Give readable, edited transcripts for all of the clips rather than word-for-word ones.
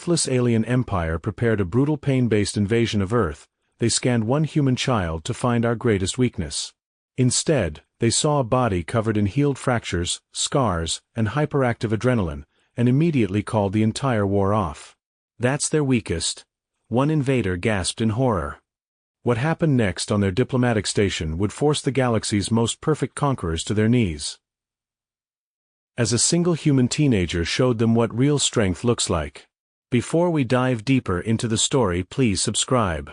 ruthless alien empire prepared a brutal pain-based invasion of Earth, they scanned one human child to find our greatest weakness. Instead, they saw a body covered in healed fractures, scars, and hyperactive adrenaline, and immediately called the entire war off. That's their weakest, one invader gasped in horror. What happened next on their diplomatic station would force the galaxy's most perfect conquerors to their knees. As a single human teenager showed them what real strength looks like. Before we dive deeper into the story, please subscribe.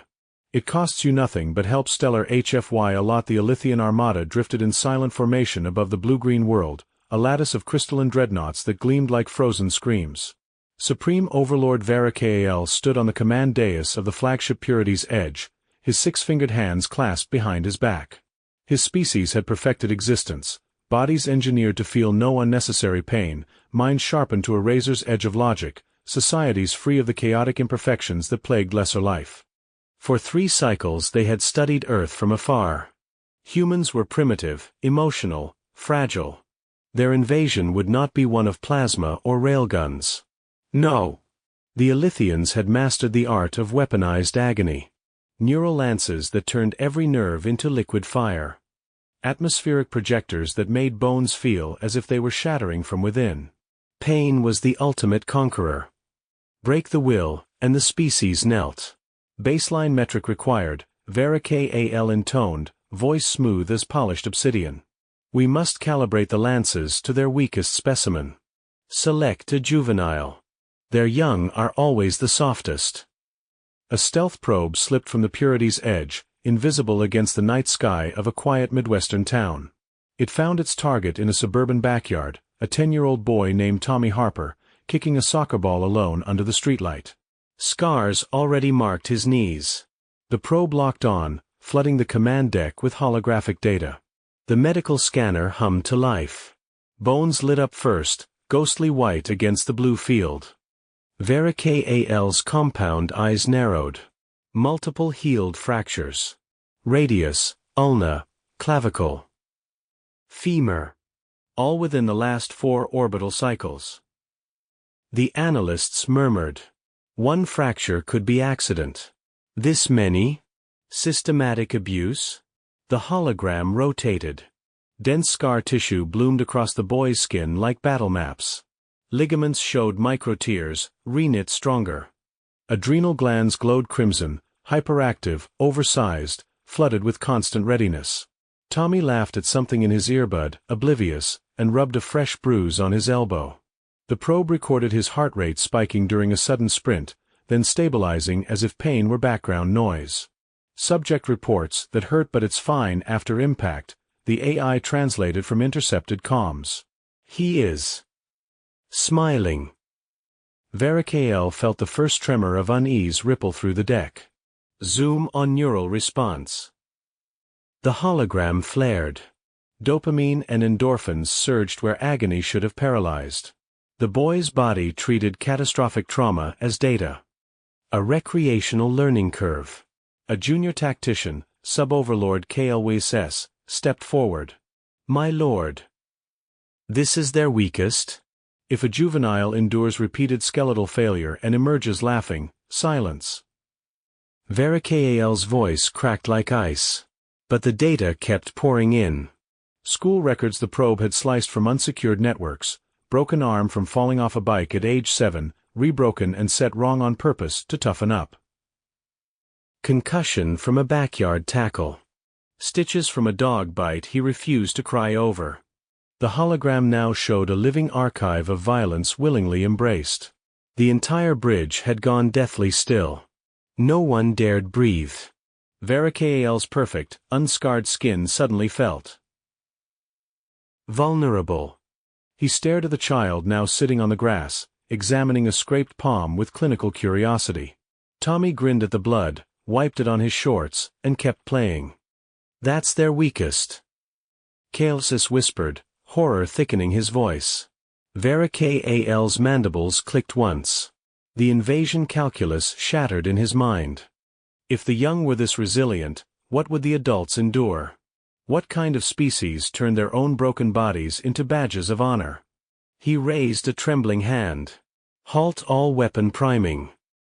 It costs you nothing but helps stellar HFY a lot. The Elythian armada drifted in silent formation above the blue-green world, a lattice of crystalline dreadnoughts that gleamed like frozen screams. Supreme Overlord Varakael stood on the command dais of the flagship Purity's Edge, his six-fingered hands clasped behind his back. His species had perfected existence, bodies engineered to feel no unnecessary pain, minds sharpened to a razor's edge of logic, societies free of the chaotic imperfections that plagued lesser life. For 3 cycles they had studied Earth from afar. Humans were primitive, emotional, fragile. Their invasion would not be one of plasma or railguns. No. The Elythians had mastered the art of weaponized agony. Neural lances that turned every nerve into liquid fire. Atmospheric projectors that made bones feel as if they were shattering from within. Pain was the ultimate conqueror. Break the will, and the species knelt. Baseline metric required, Varakael intoned, voice smooth as polished obsidian. We must calibrate the lances to their weakest specimen. Select a juvenile. Their young are always the softest. A stealth probe slipped from the Purity's Edge, invisible against the night sky of a quiet Midwestern town. It found its target in a suburban backyard, a 10-year-old boy named Tommy Harper, kicking a soccer ball alone under the streetlight. Scars already marked his knees. The probe locked on, flooding the command deck with holographic data. The medical scanner hummed to life. Bones lit up first, ghostly white against the blue field. Varakael's compound eyes narrowed. Multiple healed fractures. Radius, ulna, clavicle, femur. All within the last 4 orbital cycles. The analysts murmured. One fracture could be accident. This many? Systematic abuse? The hologram rotated. Dense scar tissue bloomed across the boy's skin like battle maps. Ligaments showed microtears, reknit stronger. Adrenal glands glowed crimson, hyperactive, oversized, flooded with constant readiness. Tommy laughed at something in his earbud, oblivious, and rubbed a fresh bruise on his elbow. The probe recorded his heart rate spiking during a sudden sprint, then stabilizing as if pain were background noise. Subject reports that hurt but it's fine after impact, the AI translated from intercepted comms. He is smiling. Varakael felt the first tremor of unease ripple through the deck. Zoom on neural response. The hologram flared. Dopamine and endorphins surged where agony should have paralyzed. The boy's body treated catastrophic trauma as data. A recreational learning curve. A junior tactician, Sub-Overlord KLWS, stepped forward. My lord. This is their weakest? If a juvenile endures repeated skeletal failure and emerges laughing, silence. Varakael's voice cracked like ice. But the data kept pouring in. School records the probe had sliced from unsecured networks, broken arm from falling off a bike at age 7, rebroken and set wrong on purpose to toughen up. Concussion from a backyard tackle. Stitches from a dog bite he refused to cry over. The hologram now showed a living archive of violence willingly embraced. The entire bridge had gone deathly still. No one dared breathe. Varakael's perfect, unscarred skin suddenly felt vulnerable. He stared at the child now sitting on the grass, examining a scraped palm with clinical curiosity. Tommy grinned at the blood, wiped it on his shorts, and kept playing. That's their weakest. Kael'sis whispered, horror thickening his voice. Varakael's mandibles clicked once. The invasion calculus shattered in his mind. If the young were this resilient, what would the adults endure? What kind of species turned their own broken bodies into badges of honor? He raised a trembling hand. Halt all weapon priming.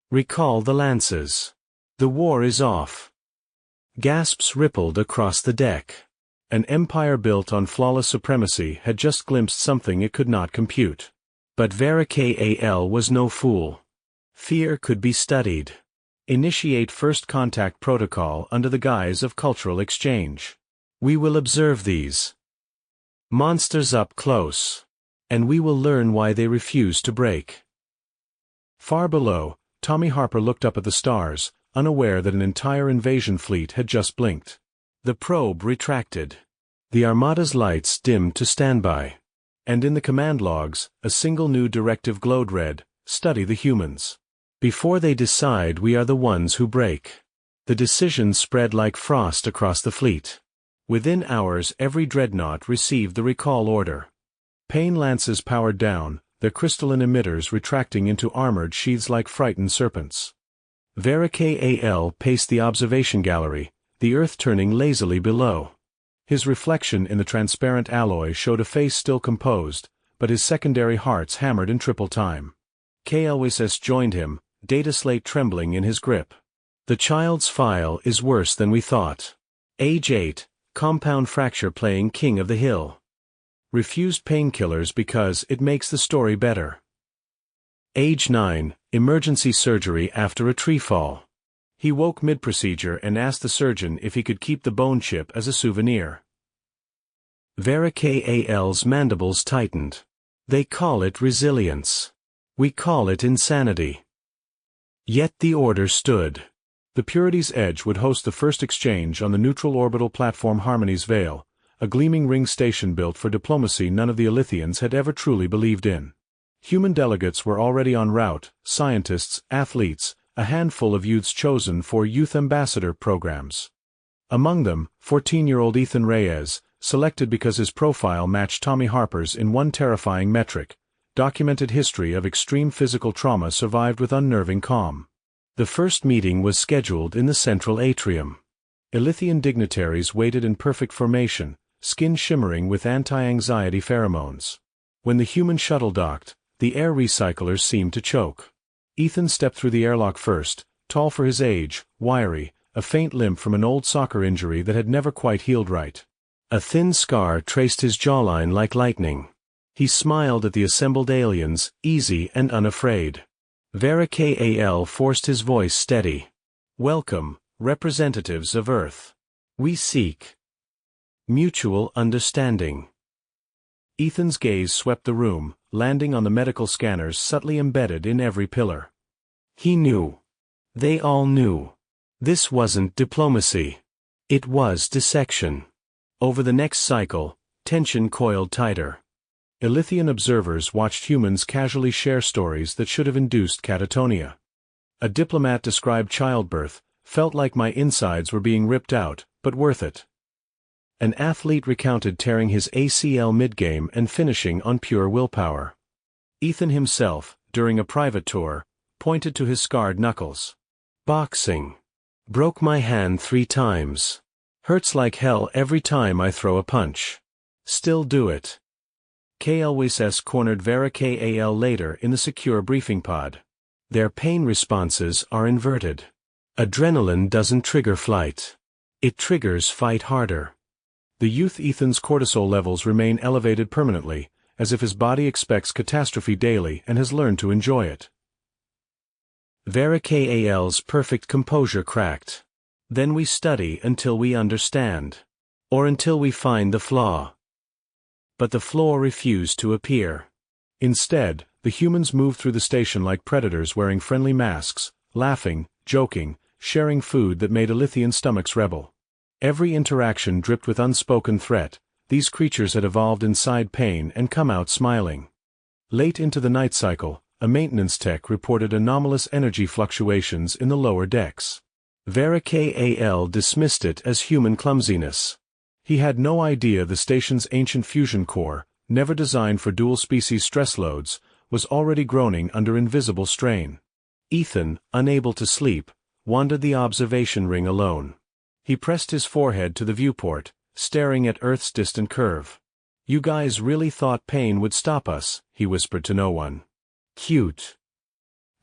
Recall the lances. The war is off. Gasps rippled across the deck. An empire built on flawless supremacy had just glimpsed something it could not compute. But Vera Kal was no fool. Fear could be studied. Initiate first contact protocol under the guise of cultural exchange. We will observe these monsters up close, and we will learn why they refuse to break. Far below, Tommy Harper looked up at the stars, unaware that an entire invasion fleet had just blinked. The probe retracted. The Armada's lights dimmed to standby. And in the command logs, a single new directive glowed red: study the humans. Before they decide, we are the ones who break. The decision spread like frost across the fleet. Within hours, every dreadnought received the recall order. Pain lances powered down, their crystalline emitters retracting into armored sheaths like frightened serpents. Vera Kal paced the observation gallery, the Earth turning lazily below. His reflection in the transparent alloy showed a face still composed, but his secondary hearts hammered in triple time. KLWSS joined him, data slate trembling in his grip. The child's file is worse than we thought. Age 8, compound fracture playing king of the hill. Refused painkillers because it makes the story better. Age 9, emergency surgery after a tree fall. He woke mid-procedure and asked the surgeon if he could keep the bone chip as a souvenir. Vera Kal's mandibles tightened. They call it resilience. We call it insanity. Yet the order stood. The Purity's Edge would host the first exchange on the neutral orbital platform Harmony's Veil, a gleaming ring station built for diplomacy none of the Elythians had ever truly believed in. Human delegates were already en route: scientists, athletes, a handful of youths chosen for youth ambassador programs. Among them, 14-year-old Ethan Reyes, selected because his profile matched Tommy Harper's in one terrifying metric: documented history of extreme physical trauma survived with unnerving calm. The first meeting was scheduled in the central atrium. Elythian dignitaries waited in perfect formation, skin shimmering with anti-anxiety pheromones. When the human shuttle docked, the air recyclers seemed to choke. Ethan stepped through the airlock first, tall for his age, wiry, a faint limp from an old soccer injury that had never quite healed right. A thin scar traced his jawline like lightning. He smiled at the assembled aliens, easy and unafraid. Vera Kal forced his voice steady. Welcome, representatives of Earth. We seek mutual understanding. Ethan's gaze swept the room, landing on the medical scanners subtly embedded in every pillar. He knew. They all knew. This wasn't diplomacy. It was dissection. Over the next cycle, tension coiled tighter. Elythian observers watched humans casually share stories that should have induced catatonia. A diplomat described childbirth: felt like my insides were being ripped out, but worth it. An athlete recounted tearing his ACL mid-game and finishing on pure willpower. Ethan himself, during a private tour, pointed to his scarred knuckles. Boxing. Broke my hand 3 times. Hurts like hell every time I throw a punch. Still do it. KLWSS cornered Vera Kal later in the secure briefing pod. Their pain responses are inverted. Adrenaline doesn't trigger flight. It triggers fight harder. The youth Ethan's cortisol levels remain elevated permanently, as if his body expects catastrophe daily and has learned to enjoy it. Vera Kal's perfect composure cracked. Then we study until we understand. Or until we find the flaw. But the flaw refused to appear. Instead, the humans moved through the station like predators wearing friendly masks, laughing, joking, sharing food that made Elythian stomachs rebel. Every interaction dripped with unspoken threat. These creatures had evolved inside pain and come out smiling. Late into the night cycle, a maintenance tech reported anomalous energy fluctuations in the lower decks. Vera Kal dismissed it as human clumsiness. He had no idea the station's ancient fusion core, never designed for dual-species stress loads, was already groaning under invisible strain. Ethan, unable to sleep, wandered the observation ring alone. He pressed his forehead to the viewport, staring at Earth's distant curve. You guys really thought pain would stop us, he whispered to no one. Cute.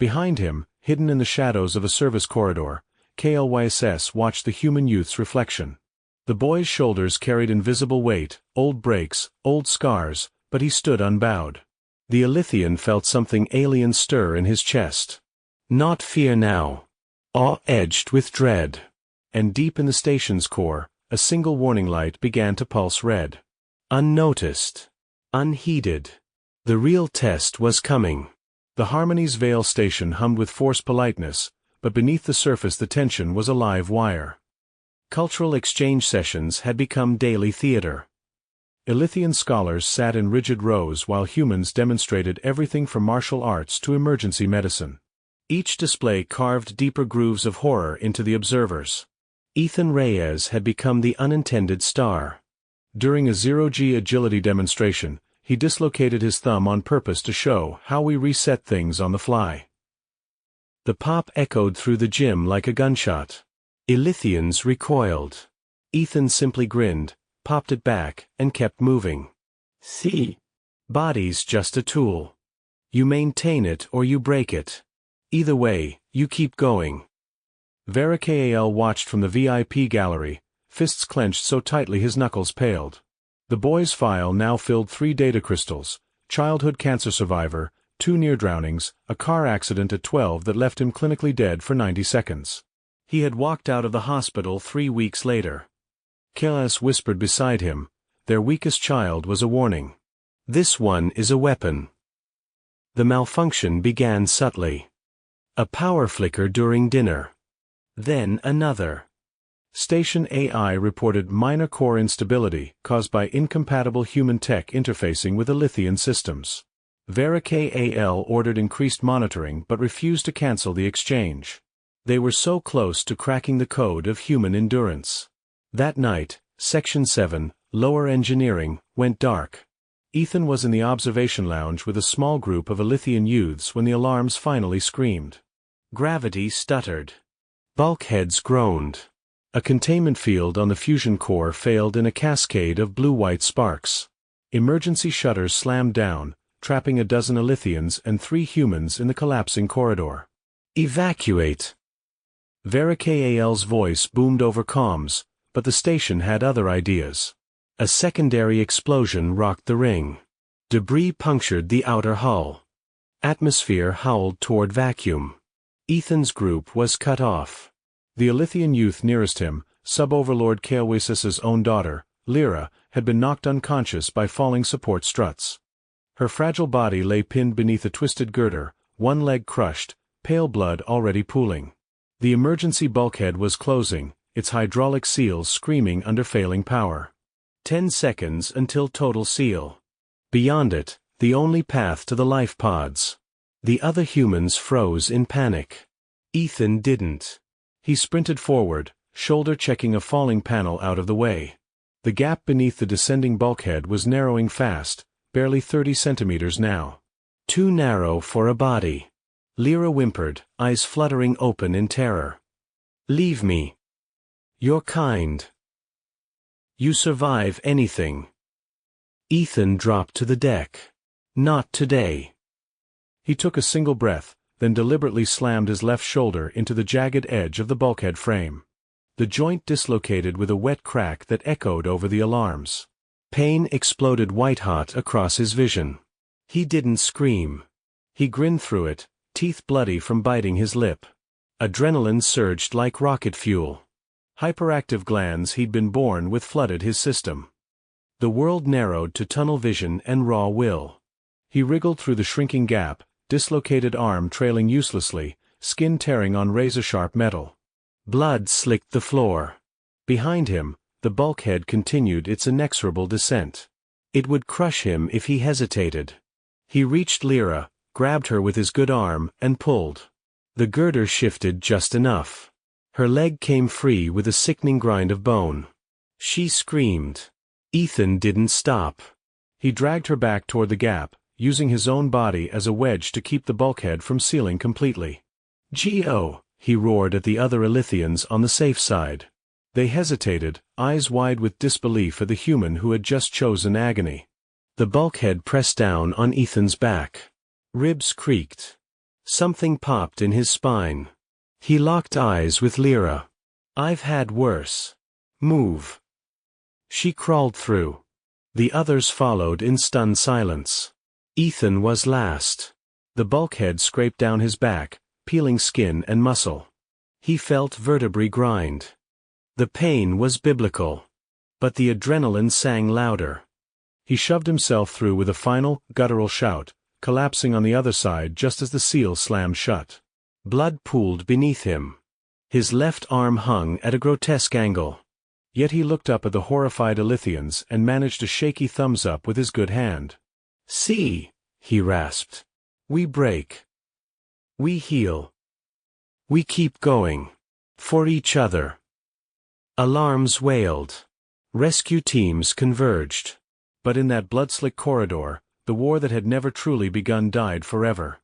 Behind him, hidden in the shadows of a service corridor, KLYSS watched the human youth's reflection. The boy's shoulders carried invisible weight, old breaks, old scars, but he stood unbowed. The Elythian felt something alien stir in his chest. Not fear now. Awe edged with dread. And deep in the station's core, a single warning light began to pulse red. Unnoticed. Unheeded. The real test was coming. The Harmony's Vale station hummed with forced politeness, but beneath the surface the tension was a live wire. Cultural exchange sessions had become daily theater. Elythian scholars sat in rigid rows while humans demonstrated everything from martial arts to emergency medicine. Each display carved deeper grooves of horror into the observers. Ethan Reyes had become the unintended star. During a zero-G agility demonstration, he dislocated his thumb on purpose to show how we reset things on the fly. The pop echoed through the gym like a gunshot. Elythians recoiled. Ethan simply grinned, popped it back, and kept moving. See? Body's just a tool. You maintain it or you break it. Either way, you keep going. Varakal watched from the VIP gallery, fists clenched so tightly his knuckles paled. The boy's file now filled 3 data crystals: childhood cancer survivor, 2 near drownings, a car accident at 12 that left him clinically dead for 90 seconds. He had walked out of the hospital 3 weeks later. Chaos whispered beside him, their weakest child was a warning. This one is a weapon. The malfunction began subtly. A power flicker during dinner. Then another. Station AI reported minor core instability caused by incompatible human tech interfacing with Elythian systems. Varakal ordered increased monitoring but refused to cancel the exchange. They were so close to cracking the code of human endurance. That night, Section 7, Lower Engineering, went dark. Ethan was in the observation lounge with a small group of Elythian youths when the alarms finally screamed. Gravity stuttered. Bulkheads groaned. A containment field on the fusion core failed in a cascade of blue-white sparks. Emergency shutters slammed down, trapping a dozen Elythians and 3 humans in the collapsing corridor. Evacuate! Varakal's voice boomed over comms, but the station had other ideas. A secondary explosion rocked the ring. Debris punctured the outer hull. Atmosphere howled toward vacuum. Ethan's group was cut off. The Elythian youth nearest him, Sub-Overlord Kael'Wasis's own daughter, Lyra, had been knocked unconscious by falling support struts. Her fragile body lay pinned beneath a twisted girder, one leg crushed, pale blood already pooling. The emergency bulkhead was closing, its hydraulic seals screaming under failing power. 10 seconds until total seal. Beyond it, the only path to the life pods. The other humans froze in panic. Ethan didn't. He sprinted forward, shoulder-checking a falling panel out of the way. The gap beneath the descending bulkhead was narrowing fast, barely 30 centimeters now. Too narrow for a body. Lyra whimpered, eyes fluttering open in terror. Leave me. You're kind. You survive anything. Ethan dropped to the deck. Not today. He took a single breath, then deliberately slammed his left shoulder into the jagged edge of the bulkhead frame. The joint dislocated with a wet crack that echoed over the alarms. Pain exploded white-hot across his vision. He didn't scream. He grinned through it, teeth bloody from biting his lip. Adrenaline surged like rocket fuel. Hyperactive glands he'd been born with flooded his system. The world narrowed to tunnel vision and raw will. He wriggled through the shrinking gap, dislocated arm trailing uselessly, skin tearing on razor-sharp metal. Blood slicked the floor. Behind him, the bulkhead continued its inexorable descent. It would crush him if he hesitated. He reached Lyra, grabbed her with his good arm, and pulled. The girder shifted just enough. Her leg came free with a sickening grind of bone. She screamed. Ethan didn't stop. He dragged her back toward the gap, using his own body as a wedge to keep the bulkhead from sealing completely. "Geo!" he roared at the other Elythians on the safe side. They hesitated, eyes wide with disbelief at the human who had just chosen agony. The bulkhead pressed down on Ethan's back. Ribs creaked. Something popped in his spine. He locked eyes with Lyra. "I've had worse. Move." She crawled through. The others followed in stunned silence. Ethan was last. The bulkhead scraped down his back, peeling skin and muscle. He felt vertebrae grind. The pain was biblical. But the adrenaline sang louder. He shoved himself through with a final, guttural shout, collapsing on the other side just as the seal slammed shut. Blood pooled beneath him. His left arm hung at a grotesque angle. Yet he looked up at the horrified Elythians and managed a shaky thumbs up with his good hand. "See," he rasped. "We break. We heal. We keep going. For each other." Alarms wailed. Rescue teams converged. But in that blood-slick corridor, the war that had never truly begun died forever.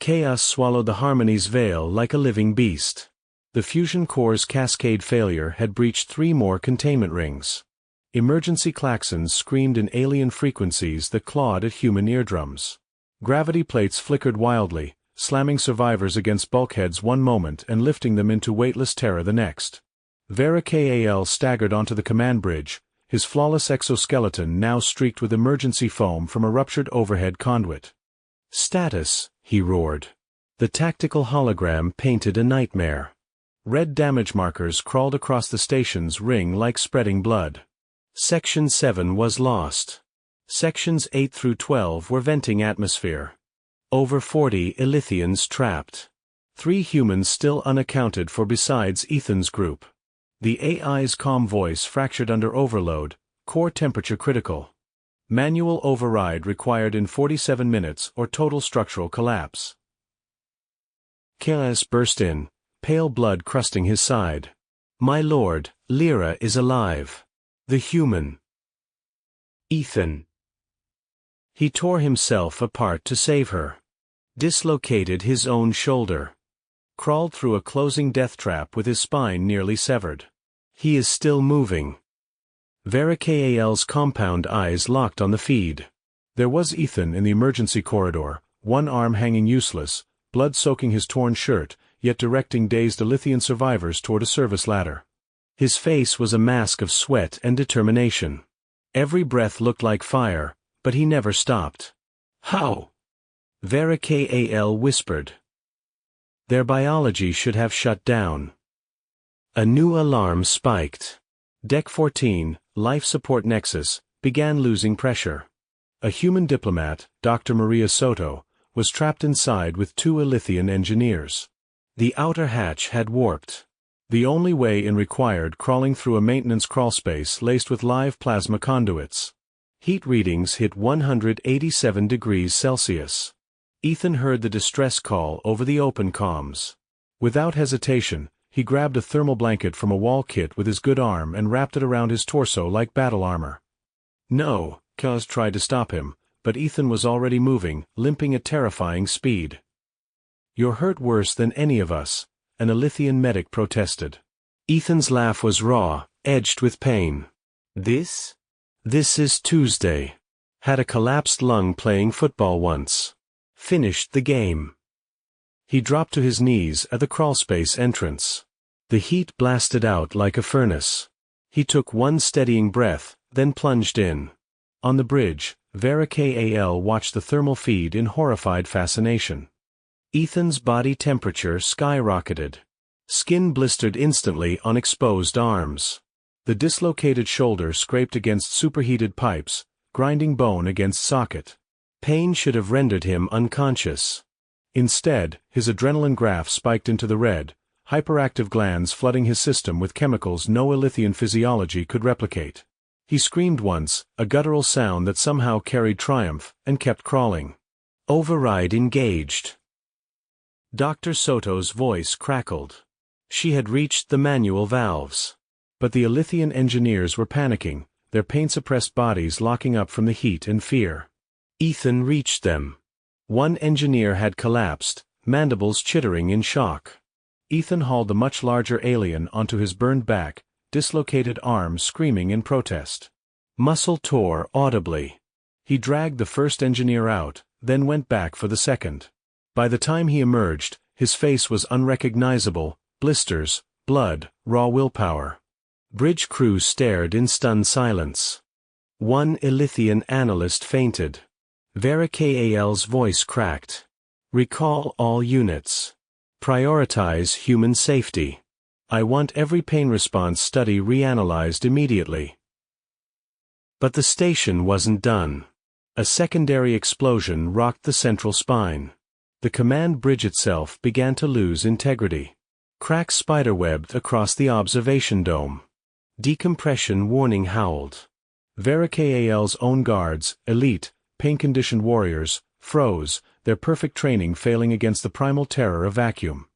Chaos swallowed the Harmony's veil like a living beast. The fusion core's cascade failure had breached 3 more containment rings. Emergency klaxons screamed in alien frequencies that clawed at human eardrums. Gravity plates flickered wildly, slamming survivors against bulkheads one moment and lifting them into weightless terror the next. Vera Kal staggered onto the command bridge, his flawless exoskeleton now streaked with emergency foam from a ruptured overhead conduit. "Status," he roared. The tactical hologram painted a nightmare. Red damage markers crawled across the station's ring like spreading blood. Section 7 was lost. Sections 8 through 12 were venting atmosphere. Over 40 Elythians trapped. 3 humans still unaccounted for besides Ethan's group. The AI's calm voice fractured under overload, core temperature critical. Manual override required in 47 minutes or total structural collapse. Chaos burst in, pale blood crusting his side. "My lord, Lyra is alive. The human. Ethan." He tore himself apart to save her. Dislocated his own shoulder. Crawled through a closing death trap with his spine nearly severed. He is still moving. Vera Kal's compound eyes locked on the feed. There was Ethan in the emergency corridor, one arm hanging useless, blood soaking his torn shirt, yet directing dazed Elythian survivors toward a service ladder. His face was a mask of sweat and determination. Every breath looked like fire, but he never stopped. "How?" Vera Kal whispered. "Their biology should have shut down." A new alarm spiked. Deck 14, Life Support Nexus, began losing pressure. A human diplomat, Dr. Maria Soto, was trapped inside with 2 Elythian engineers. The outer hatch had warped. The only way in required crawling through a maintenance crawlspace laced with live plasma conduits. Heat readings hit 187 degrees Celsius. Ethan heard the distress call over the open comms. Without hesitation, he grabbed a thermal blanket from a wall kit with his good arm and wrapped it around his torso like battle armor. "No," Kaz tried to stop him, but Ethan was already moving, limping at terrifying speed. "You're hurt worse than any of us," an Elythian medic protested. Ethan's laugh was raw, edged with pain. This is Tuesday. Had a collapsed lung playing football once. Finished the game." He dropped to his knees at the crawlspace entrance. The heat blasted out like a furnace. He took one steadying breath, then plunged in. On the bridge, Vera Kal watched the thermal feed in horrified fascination. Ethan's body temperature skyrocketed. Skin blistered instantly on exposed arms. The dislocated shoulder scraped against superheated pipes, grinding bone against socket. Pain should have rendered him unconscious. Instead, his adrenaline graph spiked into the red, hyperactive glands flooding his system with chemicals no Elythian physiology could replicate. He screamed once, a guttural sound that somehow carried triumph, and kept crawling. Override engaged. Dr. Soto's voice crackled. She had reached the manual valves. But the Elythian engineers were panicking, their pain-suppressed bodies locking up from the heat and fear. Ethan reached them. One engineer had collapsed, mandibles chittering in shock. Ethan hauled the much larger alien onto his burned back, dislocated arm screaming in protest. Muscle tore audibly. He dragged the first engineer out, then went back for the second. By the time he emerged, his face was unrecognizable, blisters, blood, raw willpower. Bridge crew stared in stunned silence. One Elythian analyst fainted. Vera Kal's voice cracked. "Recall all units. Prioritize human safety. I want every pain response study reanalyzed immediately." But the station wasn't done. A secondary explosion rocked the central spine. The command bridge itself began to lose integrity. Cracks spiderwebbed across the observation dome. Decompression warning howled. Vera Kal's own guards, elite, pain-conditioned warriors, froze, their perfect training failing against the primal terror of vacuum.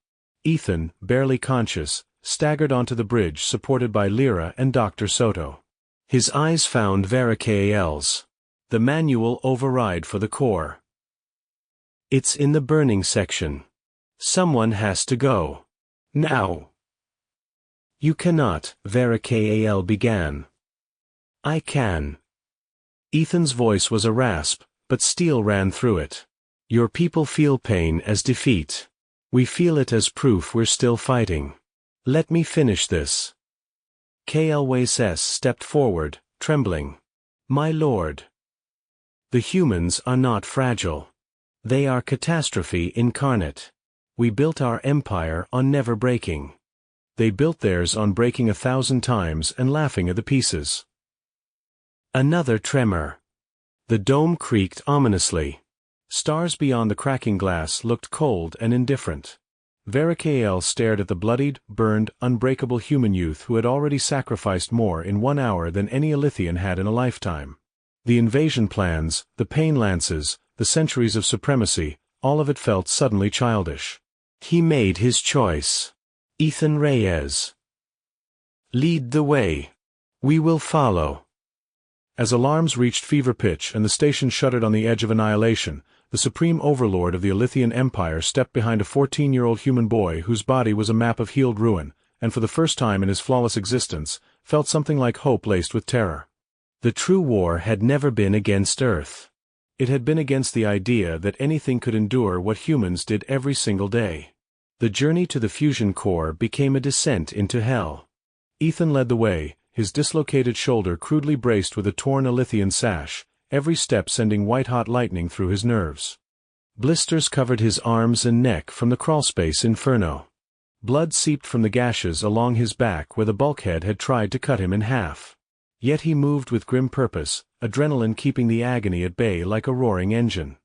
Ethan, barely conscious, staggered onto the bridge supported by Lyra and Dr. Soto. His eyes found Vera Kal's. The manual override for the core. "It's in the burning section. Someone has to go. Now." "You cannot," Vera Kal began. "I can." Ethan's voice was a rasp, but steel ran through it. "Your people feel pain as defeat. We feel it as proof we're still fighting. Let me finish this." Kalwss stepped forward, trembling. "My lord. The humans are not fragile. They are catastrophe incarnate. We built our empire on never breaking. They built theirs on breaking 1,000 times and laughing at the pieces." Another tremor. The dome creaked ominously. Stars beyond the cracking glass looked cold and indifferent. Vera Kal stared at the bloodied, burned, unbreakable human youth who had already sacrificed more in 1 hour than any Elythian had in a lifetime. The invasion plans, the pain lances, the centuries of supremacy, all of it felt suddenly childish. He made his choice. Ethan Reyes. "Lead the way. We will follow." As alarms reached fever pitch and the station shuddered on the edge of annihilation, the supreme overlord of the Elythian Empire stepped behind a 14-year-old human boy whose body was a map of healed ruin, and for the first time in his flawless existence, felt something like hope laced with terror. The true war had never been against Earth. It had been against the idea that anything could endure what humans did every single day. The journey to the fusion core became a descent into hell. Ethan led the way, his dislocated shoulder crudely braced with a torn Elythian sash, every step sending white-hot lightning through his nerves. Blisters covered his arms and neck from the crawlspace inferno. Blood seeped from the gashes along his back where the bulkhead had tried to cut him in half. Yet he moved with grim purpose, adrenaline keeping the agony at bay like a roaring engine.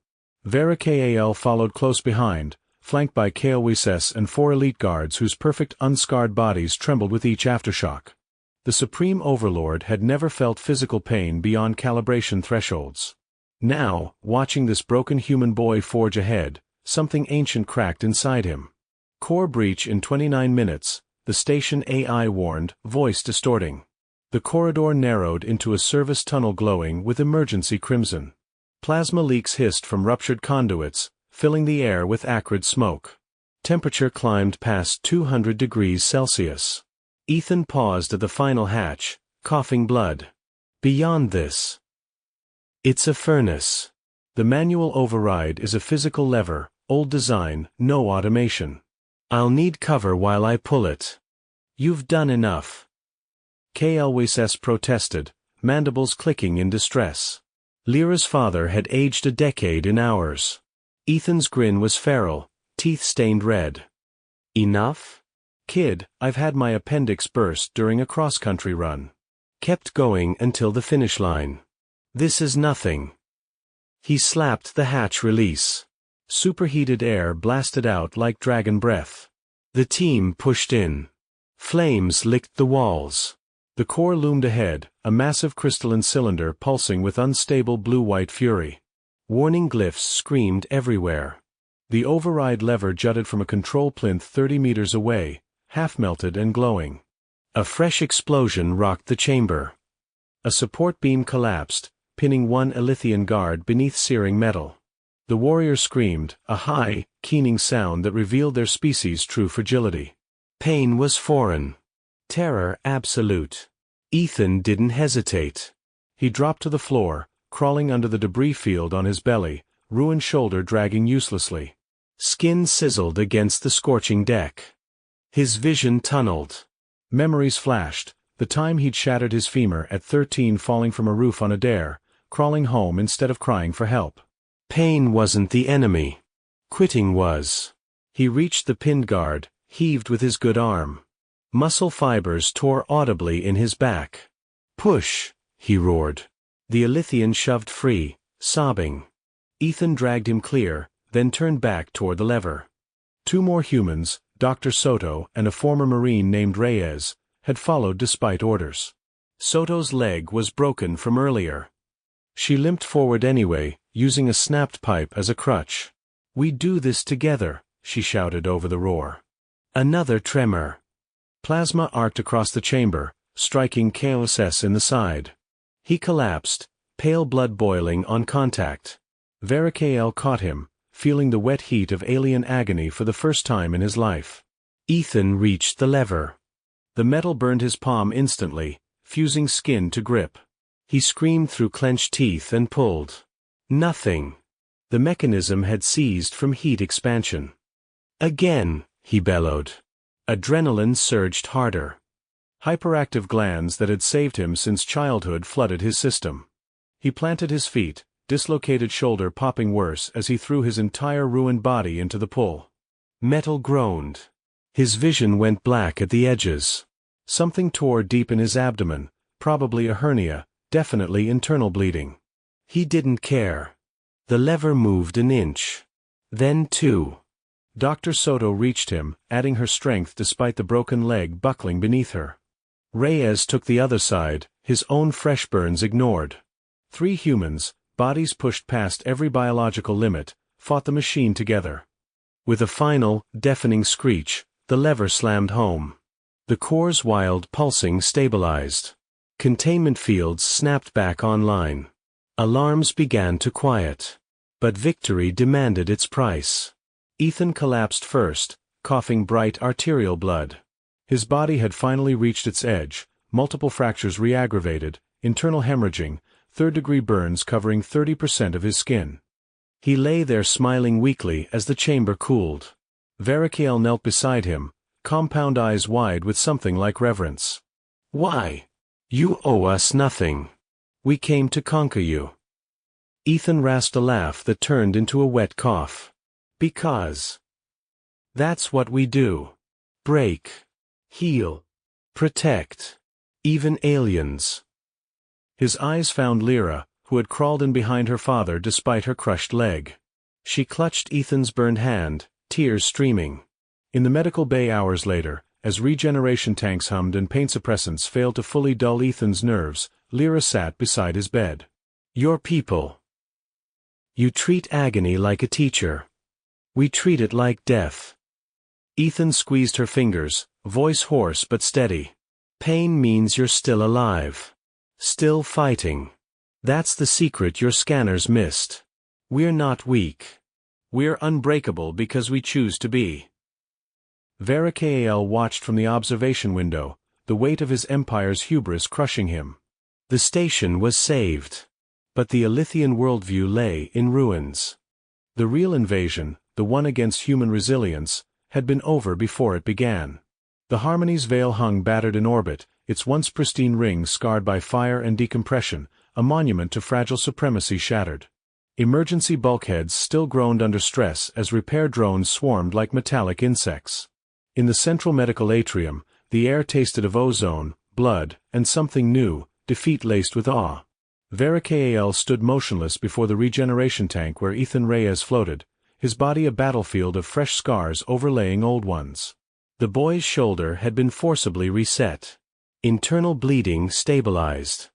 Vera Kal followed close behind, flanked by Kalwss and 4 elite guards whose perfect unscarred bodies trembled with each aftershock. The Supreme Overlord had never felt physical pain beyond calibration thresholds. Now, watching this broken human boy forge ahead, something ancient cracked inside him. "Core breach in 29 minutes, the station AI warned, voice distorting. The corridor narrowed into a service tunnel glowing with emergency crimson. Plasma leaks hissed from ruptured conduits, filling the air with acrid smoke. Temperature climbed past 200 degrees Celsius. Ethan paused at the final hatch, coughing blood. Beyond this. It's a furnace. The manual override is a physical lever, old design, no automation. I'll need cover while I pull it. You've done enough." Kalwss protested, mandibles clicking in distress. Lyra's father had aged a decade in hours. Ethan's grin was feral, teeth stained red. "Enough? Kid, I've had my appendix burst during a cross-country run. Kept going until the finish line. This is nothing." He slapped the hatch release. Superheated air blasted out like dragon breath. The team pushed in. Flames licked the walls. The core loomed ahead, a massive crystalline cylinder pulsing with unstable blue-white fury. Warning glyphs screamed everywhere. The override lever jutted from a control plinth 30 meters away, half-melted and glowing. A fresh explosion rocked the chamber. A support beam collapsed, pinning one Elythian guard beneath searing metal. The warrior screamed, a high, keening sound that revealed their species' true fragility. Pain was foreign. Terror absolute. Ethan didn't hesitate. He dropped to the floor, crawling under the debris field on his belly, ruined shoulder dragging uselessly. Skin sizzled against the scorching deck. His vision tunneled. Memories flashed, the time he'd shattered his femur at 13 falling from a roof on a dare, crawling home instead of crying for help. Pain wasn't the enemy. Quitting was. He reached the pinned guard, heaved with his good arm. Muscle fibers tore audibly in his back. "Push," he roared. The Elythian shoved free, sobbing. Ethan dragged him clear, then turned back toward the lever. 2 more humans, Dr. Soto and a former Marine named Reyes, had followed despite orders. Soto's leg was broken from earlier. She limped forward anyway, using a snapped pipe as a crutch. "We do this together," she shouted over the roar. Another tremor. Plasma arced across the chamber, striking KOSS in the side. He collapsed, pale blood boiling on contact. Varikael caught him, feeling the wet heat of alien agony for the first time in his life. Ethan reached the lever. The metal burned his palm instantly, fusing skin to grip. He screamed through clenched teeth and pulled. Nothing. The mechanism had seized from heat expansion. "Again," he bellowed. Adrenaline surged harder. Hyperactive glands that had saved him since childhood flooded his system. He planted his feet, dislocated shoulder popping worse as he threw his entire ruined body into the pull. Metal groaned. His vision went black at the edges. Something tore deep in his abdomen, probably a hernia, definitely internal bleeding. He didn't care. The lever moved an inch. Then 2. Dr. Soto reached him, adding her strength despite the broken leg buckling beneath her. Reyes took the other side, his own fresh burns ignored. 3 humans, bodies pushed past every biological limit, fought the machine together. With a final, deafening screech, the lever slammed home. The core's wild pulsing stabilized. Containment fields snapped back online. Alarms began to quiet. But victory demanded its price. Ethan collapsed first, coughing bright arterial blood. His body had finally reached its edge, multiple fractures re-aggravated, internal hemorrhaging, third-degree burns covering 30% of his skin. He lay there smiling weakly as the chamber cooled. Varikael knelt beside him, compound eyes wide with something like reverence. "Why? You owe us nothing. We came to conquer you." Ethan rasped a laugh that turned into a wet cough. "Because. That's what we do. Break. Heal. Protect. Even aliens." His eyes found Lyra, who had crawled in behind her father despite her crushed leg. She clutched Ethan's burned hand, tears streaming. In the medical bay hours later, as regeneration tanks hummed and pain suppressants failed to fully dull Ethan's nerves, Lyra sat beside his bed. "Your people. You treat agony like a teacher. We treat it like death." Ethan squeezed her fingers, voice hoarse but steady. "Pain means you're still alive. Still fighting. That's the secret your scanners missed. We're not weak. We're unbreakable because we choose to be." Varikael watched from the observation window, the weight of his empire's hubris crushing him. The station was saved. But the Elythian worldview lay in ruins. The real invasion, the one against human resilience, had been over before it began. The Harmony's veil hung battered in orbit, its once pristine rings scarred by fire and decompression, a monument to fragile supremacy shattered. Emergency bulkheads still groaned under stress as repair drones swarmed like metallic insects. In the central medical atrium, the air tasted of ozone, blood, and something new, defeat laced with awe. Varikael stood motionless before the regeneration tank where Ethan Reyes floated, his body a battlefield of fresh scars overlaying old ones. The boy's shoulder had been forcibly reset. Internal bleeding stabilized.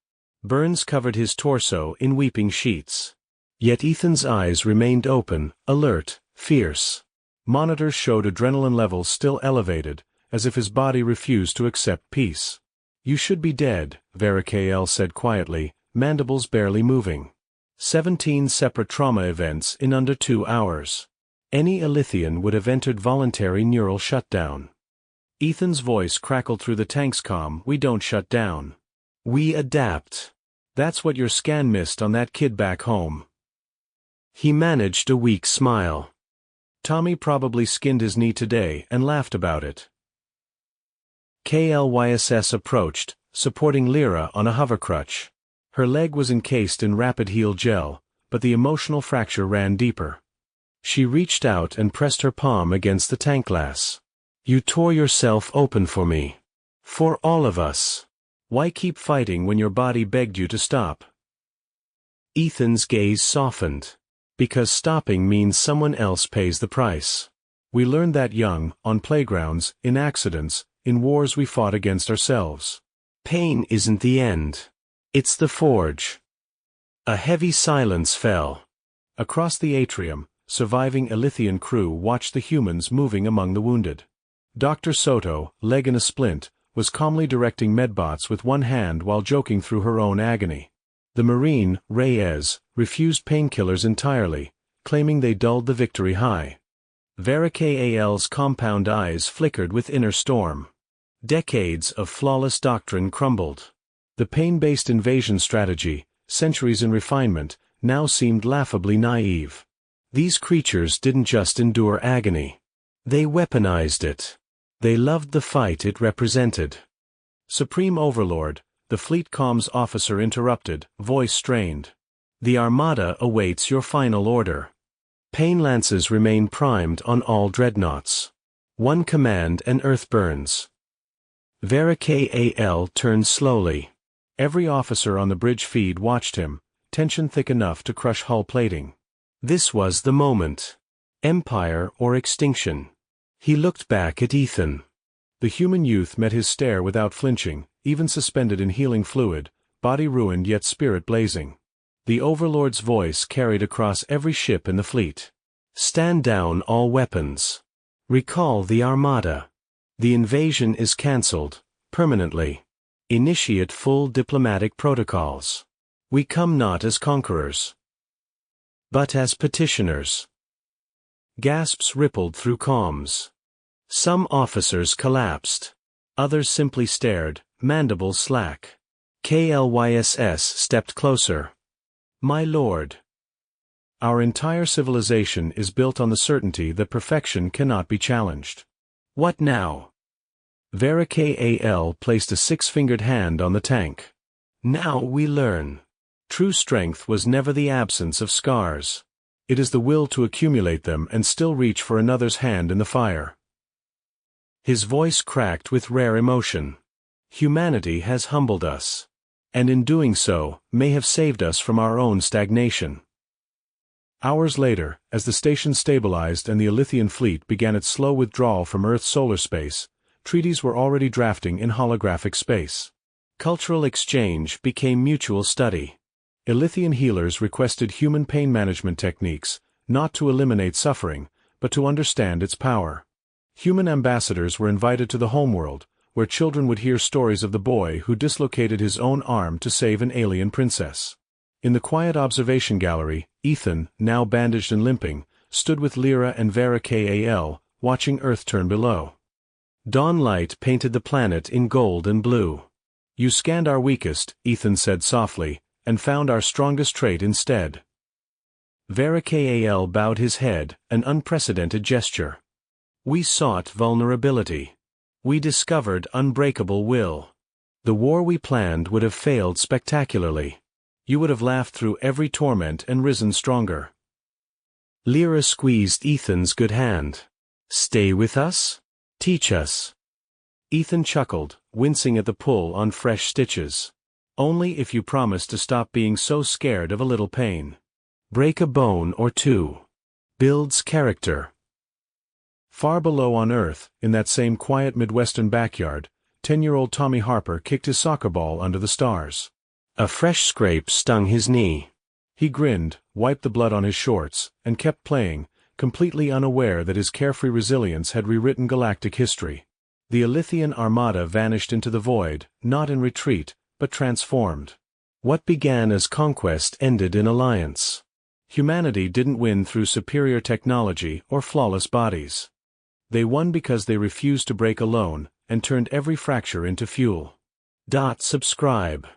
Burns covered his torso in weeping sheets. Yet Ethan's eyes remained open, alert, fierce. Monitors showed adrenaline levels still elevated, as if his body refused to accept peace. "You should be dead," Varikael said quietly, mandibles barely moving. 17 separate trauma events in under 2 hours. Any Elythian would have entered voluntary neural shutdown. Ethan's voice crackled through the tank's comm. "We don't shut down. We adapt. That's what your scan missed on that kid back home." He managed a weak smile. Tommy probably skinned his knee today and laughed about it. KLYSS approached, supporting Lyra on a hovercrutch. Her leg was encased in rapid heal gel, but the emotional fracture ran deeper. She reached out and pressed her palm against the tank glass. You tore yourself open for me. For all of us. Why keep fighting when your body begged you to stop? Ethan's gaze softened. Because stopping means someone else pays the price. We learned that young, on playgrounds, in accidents, in wars we fought against ourselves. Pain isn't the end. It's the forge. A heavy silence fell. Across the atrium, surviving Elythian crew watched the humans moving among the wounded. Dr. Soto, leg in a splint, was calmly directing medbots with one hand while joking through her own agony. The Marine, Reyes, refused painkillers entirely, claiming they dulled the victory high. Vera Kal's compound eyes flickered with inner storm. Decades of flawless doctrine crumbled. The pain-based invasion strategy, centuries in refinement, now seemed laughably naive. These creatures didn't just endure agony. They weaponized it. They loved the fight it represented. Supreme Overlord, the fleet comms officer interrupted, voice strained. The Armada awaits your final order. Pain lances remain primed on all dreadnoughts. One command and Earth burns. Vera Kal turned slowly. Every officer on the bridge feed watched him, tension thick enough to crush hull plating. This was the moment. Empire or extinction. He looked back at Ethan. The human youth met his stare without flinching, even suspended in healing fluid, body ruined yet spirit blazing. The Overlord's voice carried across every ship in the fleet. Stand down all weapons. Recall the Armada. The invasion is cancelled, permanently. Initiate full diplomatic protocols. We come not as conquerors, but as petitioners. Gasps rippled through comms. Some officers collapsed. Others simply stared, mandibles slack. KLYSS stepped closer. My lord. Our entire civilization is built on the certainty that perfection cannot be challenged. What now? Vera Kal placed a six-fingered hand on the tank. Now we learn. True strength was never the absence of scars. It is the will to accumulate them and still reach for another's hand in the fire. His voice cracked with rare emotion. Humanity has humbled us. And in doing so, may have saved us from our own stagnation. Hours later, as the station stabilized and the Elythian fleet began its slow withdrawal from Earth's solar space, treaties were already drafting in holographic space. Cultural exchange became mutual study. Elythian healers requested human pain management techniques, not to eliminate suffering, but to understand its power. Human ambassadors were invited to the homeworld, where children would hear stories of the boy who dislocated his own arm to save an alien princess. In the quiet observation gallery, Ethan, now bandaged and limping, stood with Lyra and Vera Kal, watching Earth turn below. Dawn light painted the planet in gold and blue. You scanned our weakest, Ethan said softly, and found our strongest trait instead. Vera Kal bowed his head, an unprecedented gesture. We sought vulnerability. We discovered unbreakable will. The war we planned would have failed spectacularly. You would have laughed through every torment and risen stronger. Lyra squeezed Ethan's good hand. Stay with us? Teach us. Ethan chuckled, wincing at the pull on fresh stitches. Only if you promise to stop being so scared of a little pain. Break a bone or two. Builds character. Far below on Earth, in that same quiet Midwestern backyard, 10-year-old Tommy Harper kicked his soccer ball under the stars. A fresh scrape stung his knee. He grinned, wiped the blood on his shorts, and kept playing, completely unaware that his carefree resilience had rewritten galactic history. The Elythian Armada vanished into the void, not in retreat, but transformed. What began as conquest ended in alliance. Humanity didn't win through superior technology or flawless bodies. They won because they refused to break alone, and turned every fracture into fuel. Subscribe.